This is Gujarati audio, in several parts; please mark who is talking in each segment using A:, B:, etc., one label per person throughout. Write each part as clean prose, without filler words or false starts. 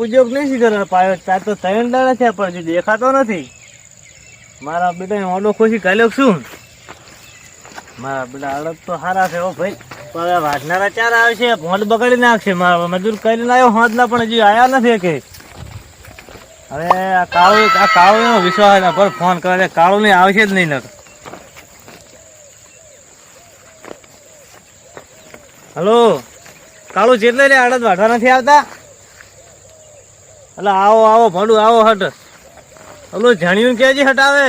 A: ઉપયોગ નહીં કરે પાયો ત્યાં તો 3 દાડા છે પણ હજી દેખાતો નથી. મારા બેટા ઓડો ખુશી કાલ્યો શું મારા બેટા અડદ તો સારા છે. ઓ ભાઈ પણ વાટનારા 4 આવે છે ભોંડ બગાડી નાખશે. મારા મજૂર કરીને આવ્યો હોદલા પણ હજી આયા નથી કે. હવે આ કાળો વિશ્વાસ પર ફોન કરે કાળો નહીં આવશે જ નહીં. નકર હલો કાળું જેટલે રે અડદ વાટવા નથી આવતા. એટલે આવો ભંડું આવો હટ. ઓલું જણિયું કેજી હટાવે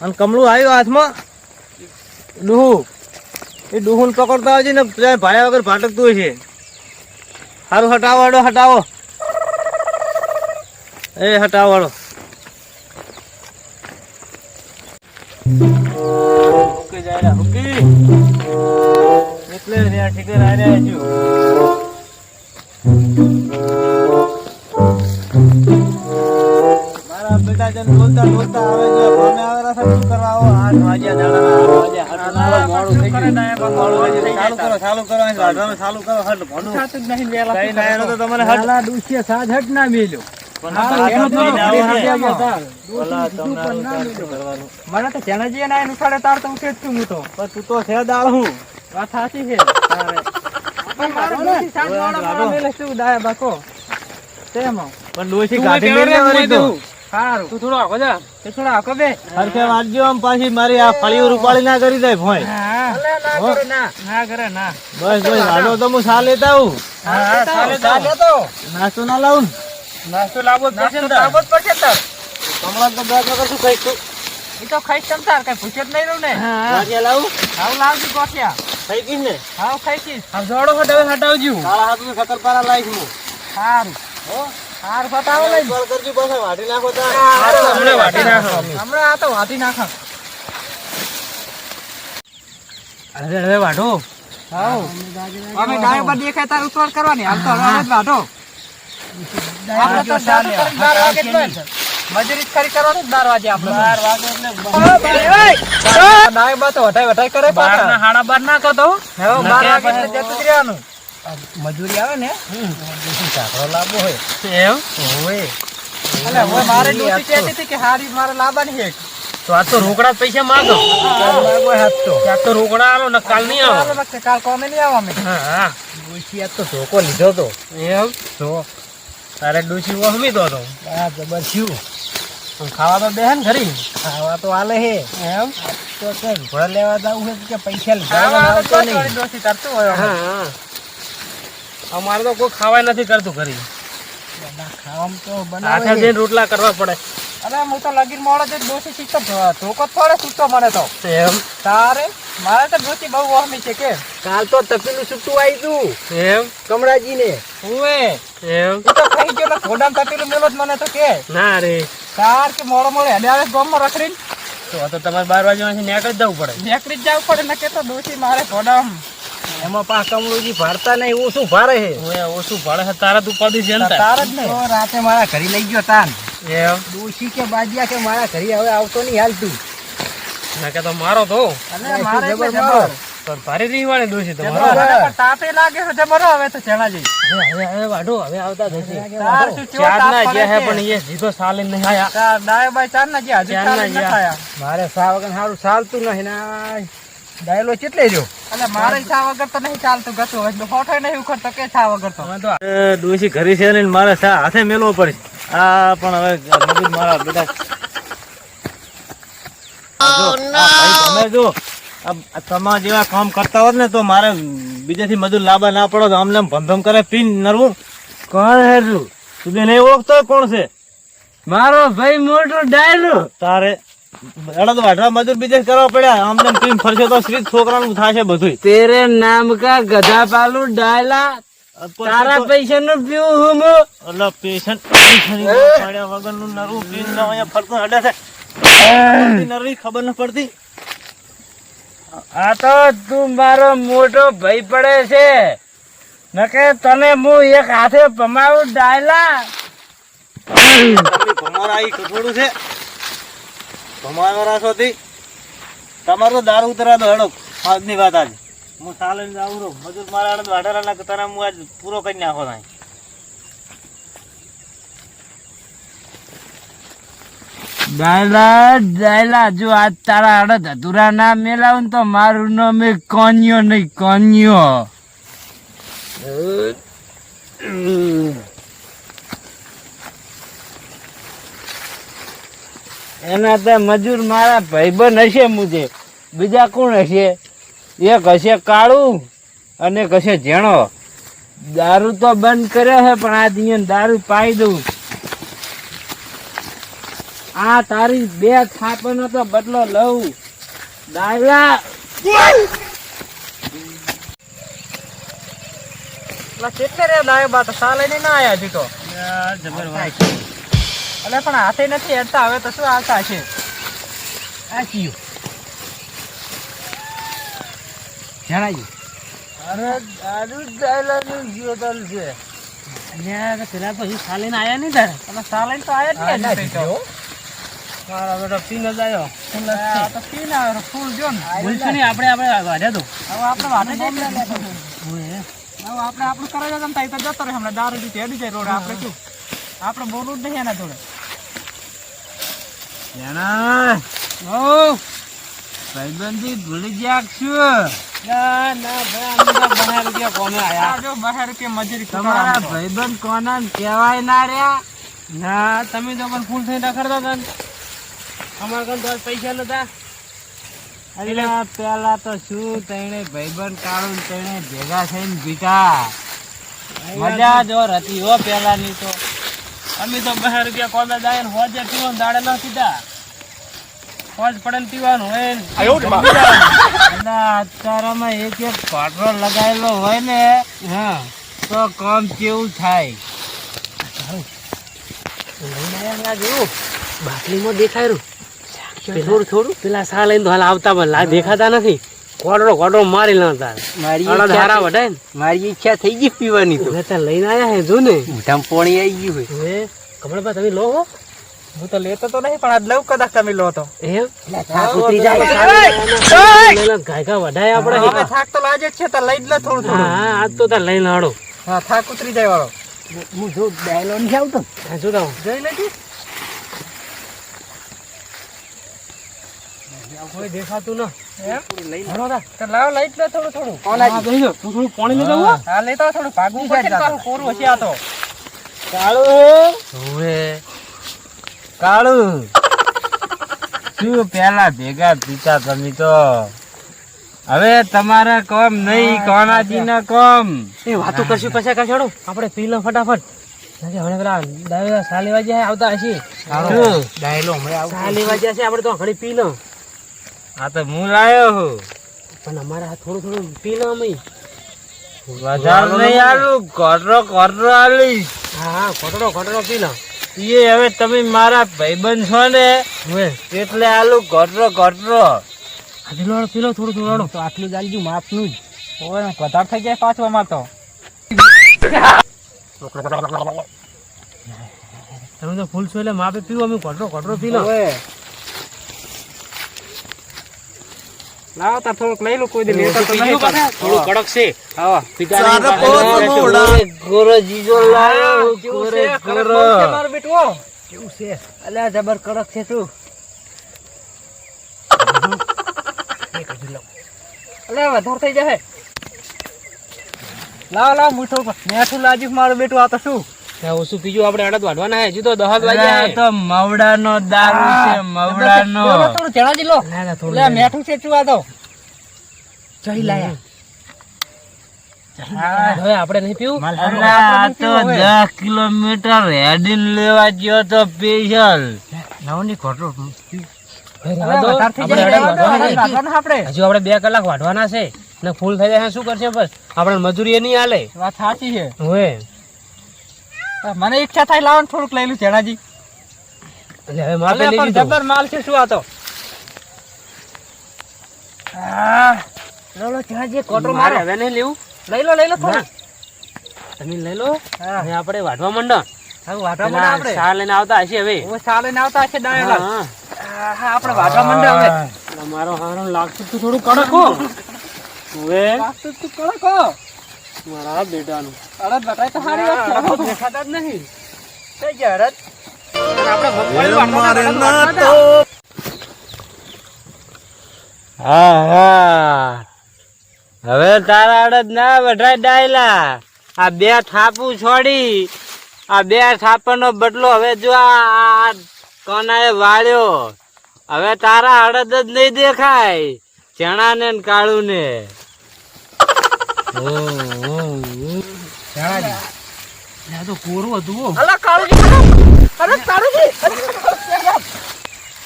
A: અને કમળું આવ્યું હાથમાં ડુહું એ ડુહું પકડતા આવજે ને ભાયા વગર ભાટકતું હોય છે. સારું હટાવો હટાવો એ હટાવો વાળો એટલે ઠીક રહ્યા છું. મારા બેટા જન બોલતા આવે છે ફોન આવેલા છે શું કરવા આવો 8 વાગ્યા ચાલુ કરો હટ ભણું સાચું જ નહીં વેલા કઈ ના તો તમને હટ દુસિયા સાજ હટ ના મેલ્યો મને તો ચેનાજી ના ઉઠાડે તાર તો ઉઠે તું તો તું તો છે દાળ હું વાત સાચી છે. પાછી મારી આ ફળીઓ રૂપાળી ના કરી દે ભોય. બસ હાલો તો હું સા લેતા આવું. નાસ્તો ના લાવું નાસ્તો લાવવો પડશે કમળા તો 10 વખત શું ખાઈશું એ તો ખાઈશ તમ તાર કઈ પૂછે જ નહીં રહ્યું ને. લાવું લાવજો ગોઠિયા ખાઈ કીશ ને. હા ખાઈ કીશ. જોડો હટાવજો કાળા હાથ શક્કરપારા લાવીશ હું. સારું સારું ફટાવો લઈ કોલ કરજો પાછા વાટી નાખો હમણાં વાટી નાખો હમણાં આ તો વાટી નાખો. અરે વાઢો હા અમે ગાય પર દેખાય તાર ઉતવાડ કરવાની હાલ તો હવે વાઢો. આપણે તો ચાલુ કરી 12 વાગે જ મજૂરી ખરી કરવાનું 12 વાગે આપણે 12 વાગે ડાય બા તો વટાઈ કરે પાછા 12:30 ના કરતો હવે 12 વાગે એટલે જતું રહેવાનું. મજૂરી આવે ને ચાકરો લાવવો હોય એમ હોય એટલે હવે મારે ડોસી કહેતી હતી કે હારી મારે લાવવાની છે તો આ તો રોકડા પૈસા માંગો લાગો હાથ તો આ તો રોકડા આલો ને કાલ નહીં આવો કાલ કોમે નહીં આવો અમે. હા ડોસી આ તો ધોકો લીધો તો એમ તો તારે ડોસી વહમી દો તો આ જબર છું ખાવા તો બેહન ખરી ખાવા તો આલે હે એમ તો કઈ ભળ લેવા જાવ કે પૈસા લીધા તો નહીં ડોસી કરતું હોય. હા અમારે તો કોઈ ખાવાય નથી કરતું ખરી ખાવામાં તો બનાવે રોટલા કરવા પડે. અરે હું તો લગીન મોડો જ ડોસી શીખતો ધોકો થોડે છૂટતો મને તો એમ તારે મારે તો ડોસી બહુ વહમી છે કે કાલ તો તપેલું છૂટું આવી તું એમ કમળાજી ને હુએ એમ તો ખાઈ ગયો તો ઘોડામ તપેલું મેલો જ મને તો કે ના રે તાર કે મોડો હેડે આવે ગામમાં રખડીને તો તમારે 12 વાગ્યાથી નીકળી જ જવું પડે ને કે તો ડોસી મારે ઘોડામ એમાં પા કમળુજી ભારતા નહીં ઓછું ભારે છે ઓછું ભાડે છે તારા તું પડી છે ને તાર જ નહીં રાતે મારા ઘરે લઈ ગયો તાન એમ ડોસી કે બાજિયા કે મારા ઘરે હવે આવતો નહીં હાલ તું ના કે તો મારો તો અને મારે જબર તો ભારે રીવાળી ડોસી તો મારો તાપે લાગે છે જબર હવે તો ચેણાજી હવે વાઢો હવે આવતા થશે ચાર ના જે હે પણ એ જીતો સાલે નહીં આયા ચાર ડાય બાય ચાર ના જે હજી ચાર ના આયા મારે સા વગર સારું ચાલતું નહીં ના ડાયલો કેટલે રહ્યો એટલે મારે છા વગર તો નહીં ચાલતું ગતું એટલે ફોટો નહીં ઉખડતો કે છા વગર તો ડોસી ઘરે છે ને મારે છા હાથે મેલવો પડે. આ પણ હવે મજૂર મારા બેટા તમે જો તમારા જેવા કામ કરતા હોત ને તો મારે બીજાથી મજૂર લાવવા ના પડો. આમને ભમભમ કરે પીન નરવું કોણ હેરું તું નહીં ઓળખતો કોણ છે? મારો ભાઈ મોટો ડાયલો તારે અડદ વાઢવા મજૂર બીજે કરવા પડ્યા. આમને ટીમ ફરશે તો શ્રી છોકરાનું થશે બધું. તેરે નામ કા ગધા પાલુ ડાયલા તારા પૈસા નું પીવું હું એટલે પેશન્ટ પડ્યા વગર નું નરું પીન અહીંયા ફરતું હડે છે નરી ખબર ન પડતી. આ તો તું મારો મોટો ભાઈ પડે છે નકે તને હું એક હાથે ભમાવું ડાયલા ભમારા ઈ કઠોડું છે ભમારા છો તમારો તો દારૂ ઉતરા દો હેડો આજની વાત આજે હું સાલે જાઉં રહું મજૂર મારા વાઢારા તને હું આજ પૂરો કરી નાખો થાય
B: ડાયલા જો આજ તારા અડદ અધૂરા ના મેલાવ તો મારું નામ કોન્યો નહીં કોન્યો. એના તો મજૂર મારા ભાઈબંધ હશે મુજે, બીજા કોણ હશે? એક હશે કાળું અને એક હશે ઝેણો. દારૂ તો બંધ કર્યો છે પણ આ દિયન દારૂ પાઈ દઉં. આ તારી 2 થાપનો તો બદલો લઉં. ડાયલા
A: કેટલે રે લાયો બા તો સાલે નહીં ના આયા હજી તો. એટલે પણ હાથે નથી હેડતા, હવે તો શું આવતા છે.
B: આ કયું જણાજી? અરે દારૂ ડાયલાનું જીવતલ છે.
A: પેલા તો સાલે ને આયા નહીં તારે. સાલે તો આયા જ નહીં.
B: મારા બેટા પીન જ આવ્યો.
A: તો પીને આવ્યો ફૂલ જો ને.
B: ભૂલશું નહીં, આપણે વાઢ્યા તો.
A: હવે આપણે વાટે હવે આપણે આપણું કરાવી જતા તો જતો રહે હમણાં. દારૂ દીધી હેડી જાય રોડ. આપણે શું આપણે બોલવું જ નહીં એના જોડે.
B: ભાઈબંધી ભૂલી ગયા છું.
A: ના ભાઈ 12 રૂપિયા કોને આયા? જો 12 રૂપિયા મજૂરી
B: તમારા ભાઈબંધ કોના કહેવાય ના રહ્યા?
A: ના તમે તો પણ ફૂલ થઈ રખડતા હતા. અમારા કામ તો પૈસા નતા.
B: એટલે પેલા તો શું તને ભાઈબંધ કાઢું તને ભેગા થઈને પીતા. મજા જોર હતી હો પેલાની તો.
A: અમે તો 12 રૂપિયા કોમે દાય ને હોજે પીવાનું દાડે ન સીધા. હોજ પડે ને પીવાનું હોય ને.
B: અત્યારમાં એક પાટરો લગાવેલો હોય ને તો કામ કેવું થાય.
A: બાટલીમાં દેખાય થોડું પેલા સા લઈને તો હાલ આવતા દેખાતા નથી. કોડરો મારી લેતા.
B: મારી ઈચ્છા થઈ ગઈ પીવાની તો
A: લઈને આયા હે જો ને.
B: મોઢામાં પોણી આવી ગયું હોય.
A: કમળબા તમે લો હો? હું તો લેતો તો નહીં પણ આજ લઉં કદાચ તમે લો તો. એમ ગાયકા વઢાય આપણે. થાક તો લાગે જ છે તો લઈ જ લે થોડું. હા આજ તો તાર લઈને આડો. હા થાક ઉતરી જાય વાળો.
B: હું જો ડાયલો નથી આવતો.
A: હા જો દાવ જઈ લેજો. કોઈ દેખાતું ન. એમ લાવ લઈ જ લે થોડું. થોડું પાણી લેતા હો. હા લેતા થોડું ભાગવું પડશે પાછું કોરું હશે આ તો.
B: કાળું શું પેલા ભેગા પીતા તમે તો. હવે તમારા કોમ નહીં, કોનાજી ના કોમ.
A: એ વાતો કરશું પછી કશાડો આપણે પી લો ફટાફટ. હવે પેલા ડાયલો સાલેવા જાય આવતા હશે.
B: ડાયલો હમણાં
A: સાલેવા જાય છે આપણે તો ઘડી પી લો.
B: આ તો હું લાયો હું.
A: પણ અમારે થોડું પી લો અમે.
B: વધારે નહીં આલું, કોટરો આલી.
A: હા કોટરો પી લો.
B: એ હવે તમે મારા ભાઈબંધ છો ને એટલે આલુ કોટરો.
A: આજે લોડો પી લો થોડું. તો આટલું જ આલજો માપનું જ. વધારે થઈ જાય પાછું અમાર તો. તમે તો ફૂલ છો એટલે માપે પીવો. અમે કોટરો પી લો. લાવો તાર થોડુંક લઈ લો. કોઈ દે લેતા તો નહીં. થોડું કડક છે. હા
B: ગોરો જીજો લાયો. ગોરો
A: મારું બેટું
B: કેવું છે? અલ્યા જબર કડક છે તું.
A: અલ્યા વધારે થઈ જાય. લાવ મીઠું મેઠું લાજી મારું બેટું. આ તો શું ઓછું પીજું આપણે અડદ વાઢવાના હે. હજુ તો 10 વાગ્યા
B: તો મવડાનો દારૂ છે. મવડાનો
A: થોડું ચણાજી લો. થોડું મેઠું છે ચુવા તો ચડી લાયા. હવે આપણે નહીં પીવું.
B: તો 10 કિલોમીટર હેડીને લેવા ગયો તો સ્પેશિયલ.
A: નવની કોટરો
B: આપણે
A: હજુ આપણે 2 કલાક વાઢવાના છે ને ફૂલ થઈ જાય શું કરશે? બસ આપણે મજૂરી નહીં હાલે. વાત સાચી છે. હવે મને ઈચ્છા થાય લાવવાનું થોડુંક લઈ લું ચણાજી. જબર માલ છે શું આ તો. લો ચણાજી કોટરો મારે હવે નહીં લેવું. લઈ લો થોડું. તમે લઈ લો. હવે આપણે વાઢવા માંડો. આપણે સા લઈને આવતા હશે. હવે સા લઈને આવતા હશે ડાયલા. હા આપણે વાઢવા માંડો હવે. મારો હારો લાગતું તું થોડું કડક હો. હવે લાગતું તું કડક હો મારા બેટાનું. અડદ બટાઈ તો સારી વાત છે. દેખાતા જ નહીં. થઈ ગયા અડદ. આપણે મગફળી
C: મારે ના
A: વાટવાના
C: તો
B: હા હા હવે તારા અડદ ના વઢાય ડાયલા આ બે થાપુ છોડી આ બે થાપાનો બદલો હવે જો આ કોનાએ વાળ્યો હવે તારા અડદ જ નહીં દેખાય ચણા ને કાળું ને
A: તો કોરું હતું અલા કાળુજી અરે કાળુજી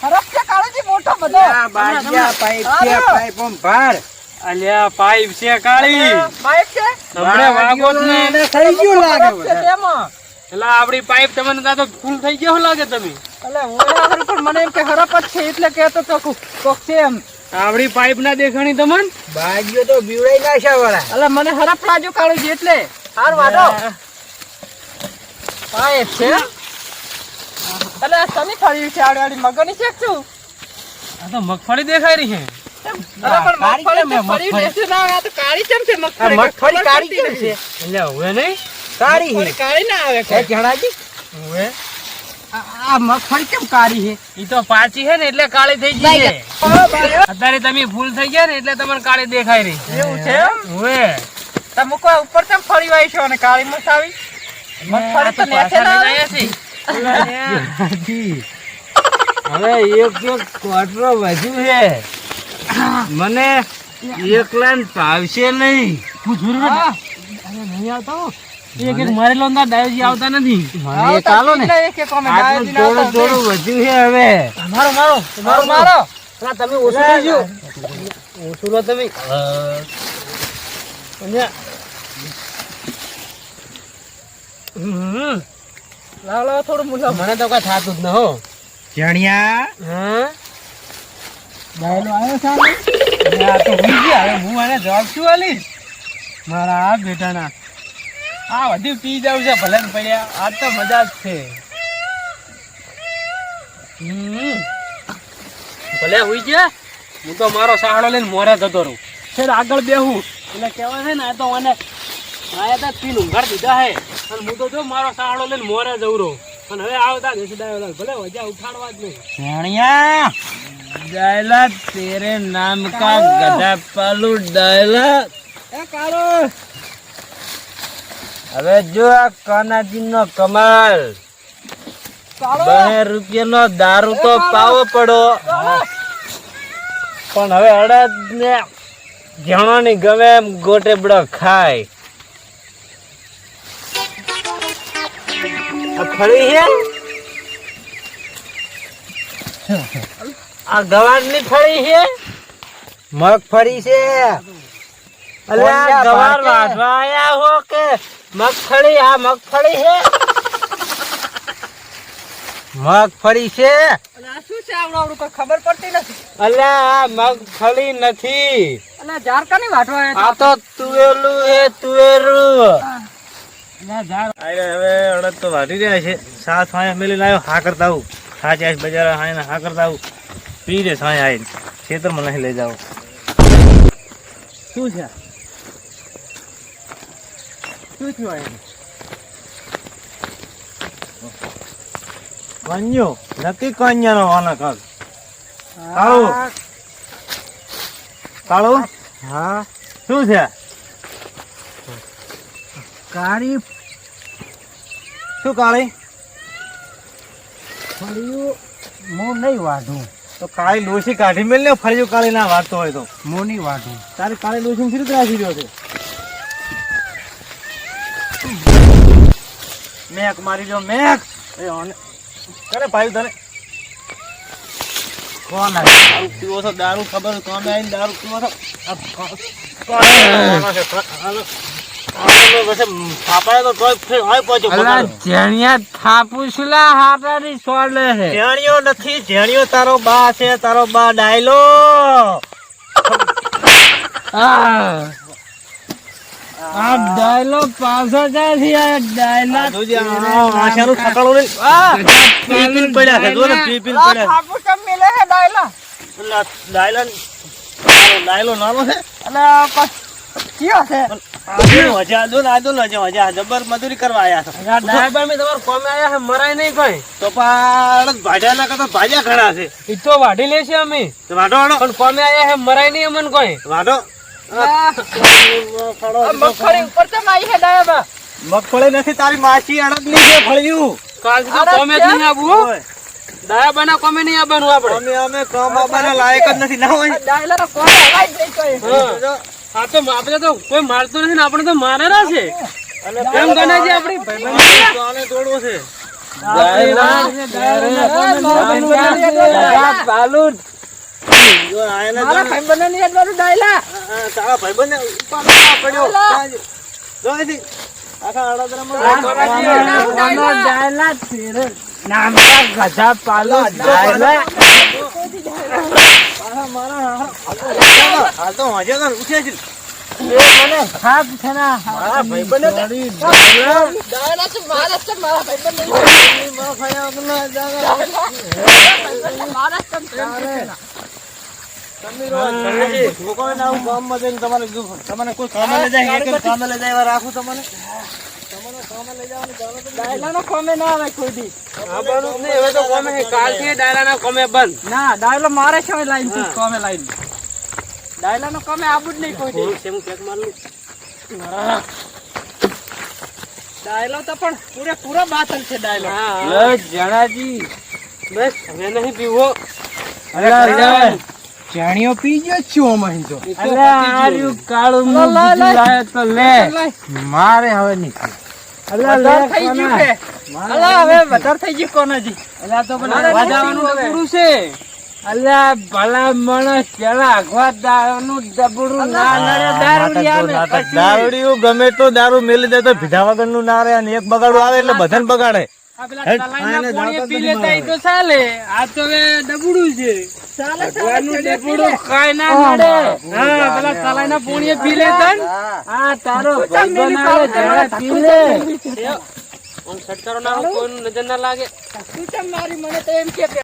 A: હરફ છે કાળુજી મોટો બધો
B: બાજ્યા પાઇપ છે પાઇપ ભાર અલ્યા પાઇપ છે કાળી
A: પાઇપ છે
B: તમને વાગો જ નહીં
A: થઈ ગયું લાગે તેમાં
B: એટલે આપડી પાઇપ તમને કાં તો ફૂલ થઈ ગયો લાગે તમે
A: અલે ઓલા હર પણ મને એમ કે હરફ જ છે એટલે કહેતો તો કોક છે એમ
B: આપડી પાઇપ ના દેખાણી તમને
A: બાજ્યો તો બીવડાઈ નાખ્યા વાળા અલે મને હરફ લાગ્યો કાળુજી એટલે હાર વાડો પાઇપ છે અલે આ સની ફરી છે આડી મગની છે શું
B: આ તો મગફળી દેખાઈ રહી છે
A: અરે પણ મગફળી ફરી બેસી ના આ તો કાળી કેમ છે મગફળી કાળી કેમ છે
B: એટલે હવે નહીં
A: કાળી છે કાળી ના આવે કે જણાજી
B: હવે
A: આ મગફળી કેમ કાળી છે
B: ઈ તો પાછી છે ને એટલે કાળી થઈ ગઈ છે અત્યારે તમે ફૂલ થઈ ગયા ને એટલે તમને કાળી દેખાઈ રહી
A: એવું છે
B: હવે
A: તમે કોઈ ઉપર કેમ ફરી વાય છો અને કાળી મસાવી મગફળી તો નેચે ના આવે
B: હવે એક ક્વાર્ટર વધ્યું છે મને એકલા ભાવશે નહીં
A: નહીં આવતો
B: એક મારેલો ડાયોજી આવતા નથી
A: મને ચાલો ને એક એક અમે
B: આટલું થોડું થોડું વધ્યું છે હવે
A: મારો મારો મારો મારો
B: તમે ઓછું લેજો ઓછું લો તમે
A: લાવ લાવ થોડું મુલા
B: મને તો કઈ થાતું જ ન હો
A: જણિયા
B: હા
A: ડાયલો આવ્યો સામે
B: આ તો હુઈ ગયા હવે હું આને જવાબ શું આલીશ મારા આ બેટાના આ બધું પી જાવ છે ભલે ને પડ્યા આજ તો મજા જ છે ભલે હુઈ ગયા હું તો મારો સહાડો લઈને મોરે જતો રહું ફેર આગળ બેહું એટલે કહેવાય છે ને આ તો મને આયા તા તીન ઊંઘાડ દીધા હે અને હું તો જો મારો સહાડો લઈને મોરે જઉં રહું અને હવે આવતા દેશ ડાયો ભલે વજા ઉઠાડવા જ નહીં
A: જણિયા
B: डायला तेरे नाम का गधा पालू डायला
A: એ કાળો
B: હવે જો આ કાનાજી નો કમાલ
A: કાળો
B: 2 રૂપિયાનો દારૂ તો પાવો પડો પણ હવે અડદ ને જણો ની ગમે એમ ગોટે બડો ખાય આ ફળી છે આ ગવાડ ની ફળી છે
A: મગફળી છે
B: અલ્યા ગવાર વાઢવા આયા હો કે મગફળી આ મગફળી છે
A: મગફળી છે અને આ શું છે આવડું કોઈ ખબર પડતી નથી
B: અલ્યા આ મગફળી નથી
A: અને ઝારકાની વાટવા
B: આ તો તુવેલું હે તુવેરું હવે અડદ તો વાઢી રહ્યા છે સાત સાય મેલી લાવ્યો હા કરતા આવું હા જાય બજાર હા કરતા આવું પી દે સાય આવીને ખેતરમાં નહીં લઈ જાવ
A: શું છે શું થયું
B: કન્યો નક્કી કન્યાનો વાના કાળ કાળું કાળું
A: હા
B: શું છે
A: કાળી
B: શું કાળી
A: ફળિયું હું નહીં વાઢું
B: તો કાળી ડોસી કાઢી મેલ ને ફરી કાળી ના વાળતો હોય તો
A: હું નહીં વાઢું
B: તારી કાળી ડોસી ને સીધી રાખી રહ્યો છે મેક મારી જો મેક કરે ભાઈ તને
A: કોણ
B: દારૂ પીવો છો દારૂ ખબર કોણ આવીને દારૂ પીવો છો જેણીઓ તારો બા છે તારો બા ડાયલો
A: આ ડાયલોગ પાછો જાય છે આ ડાયલોગ
B: આશાનું ઠકાણું નહીં પીપીન પડ્યા છે જો ને પીપીન પડ્યા
A: ઠાકુર કેમ મિલે છે ડાયલોગ
B: ડાયલો નાનો છે
A: અને કયો છે
C: જબર મજૂરી કરવા આયા છો
B: ડ્રાઈવર મેં તમારે કોમે આયા હે મરાય નહીં કોઈ
C: તો પણ ભાજા ના કરતા ભાજા ઘણા છે
B: ઈ તો વાઢી લેશે અમે
C: તો વાઢો વાઢો
B: પણ કોમે આયા હે મરાય નહીં અમને કોઈ
C: વાઢો
A: મગફળી ઉપર તો માઈ હે ડાયાબા.
C: મગફળી નથી તારી માસી અડદ ની છે ફળિયું
B: કાલથી તો કોમે જ નહીં આવું હો. ડાયાબાના કોમે નહીં આવવાનું આપણે
C: અમે કામ આપવાના લાયક જ નથી ના હોય
A: ડાયલાનો કોણ અવાજ નહીં કોઈ.
B: હા. આ તો આપણે તો કોઈ મારતું નથી ને આપણે તો મારેલા છે એમ ગણાય છે આપણી ભાઈબંધી.
C: આને તોડવો છે
B: પાલું
C: જો આને
A: મારા ભાઈબંધને નહીં અડવાનું ડાયલા.
C: તારા ભાઈબંધને ઉપાડવા પડ્યો જો અહીંથી આખા અડદરામાં
B: ગધા પાલું
C: હાલ તો હજે તો ઉઠે છે
A: ડાયલા તો મારા છે, મારા ભાઈબંધ નહીં. મારા છે,
C: લોકોને આવું ગામમાં જઈને તમારે તમને કોઈ કામે લઈ જાય એક જ કામે લઈ જાય એવા રાખું તમને
A: ડાયલાનો કોમે ના આવે કોઈ દી.
B: આવવાનું જ નહીં. હવે તો કોમે છે. કાલથી ડાયરાના કોમે બંધ.
A: ના ડાયલો મારે છે લાઈન થી કોમે લાઈન. ડાયલાનો કોમે આવું જ નહીં કોઈ દી. ડાયલો તો પણ પૂરેપૂરો બાતલ છે ડાયલો.
B: લે જણાજી બસ હવે નહીં પીવો.
A: જાણીઓ પી ગયો છું અમે તો.
B: કાળું
A: લો, લો, લો.
B: લાય તો લે મારે હવે નહીં
A: વધારે થઈ ગયું છે. અલા હવે વધારે થઈ ગયું કોનાજી.
B: તો
A: મારે
B: વાજાવાનું
A: નથી
B: ડબડું છે. અલ્યા ભલા માણસ પેલા અખવા દારૂનું ડબડું ના નડે દારૂડિયાને. પછી
C: દારૂડિયું ગમે તો દારૂ મેલી દે તો ભીધા વગર નું ના રહે અને એક બગાડું આવે એટલે બધાને બગાડે
B: આ પેલા તલાઈના પોણીએ પી લેતા ઈ તો ચાલે. આ તો હવે ડબડું છે. ભગવાનનું ડબડું કાંઈ ના નડે. હા, પેલા તલાઈના પોણીએ પી લેતા ને. આ તારો ભાઈબંધ આવે જરા પી લે. આમ છટકારો ના હોય, કોઈનું નજર ના લાગે.
A: તું કેમ મારી મને તો એમ કે